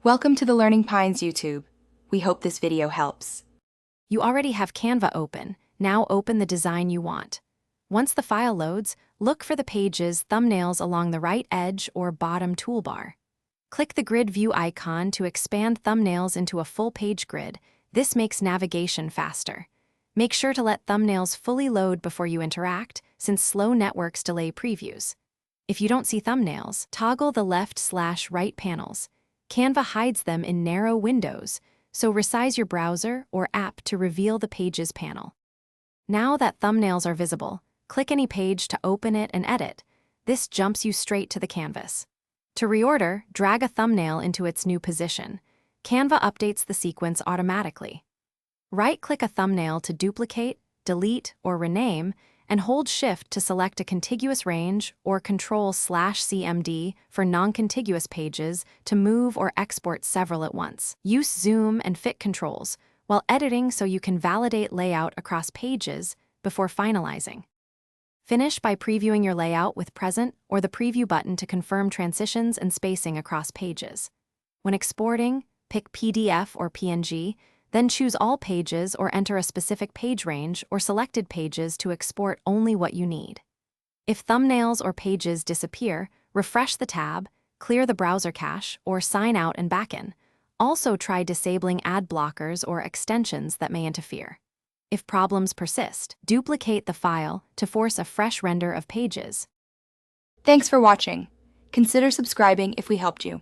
Welcome to the Learning Pines YouTube. We hope this video helps. You already have Canva open. Now open the design you want. Once the file loads, look for the page's thumbnails along the right edge or bottom toolbar. Click the grid view icon to expand thumbnails into a full page grid. This makes navigation faster. Make sure to let thumbnails fully load before you interact, since slow networks delay previews. If you don't see thumbnails, toggle the left/right panels. Canva hides them in narrow windows, so resize your browser or app to reveal the Pages panel. Now that thumbnails are visible, click any page to open it and edit. This jumps you straight to the canvas. To reorder, drag a thumbnail into its new position. Canva updates the sequence automatically. Right-click a thumbnail to duplicate, delete, or rename, and hold Shift to select a contiguous range or Control/CMD for non-contiguous pages to move or export several at once. Use zoom and fit controls while editing so you can validate layout across pages before finalizing. Finish by previewing your layout with Present or the Preview button to confirm transitions and spacing across pages. When exporting, pick PDF or PNG, then choose all pages or enter a specific page range or selected pages to export only what you need. If thumbnails or pages disappear, refresh the tab, clear the browser cache, or sign out and back in. Also try disabling ad blockers or extensions that may interfere. If problems persist, duplicate the file to force a fresh render of pages. Thanks for watching. Consider subscribing if we helped you.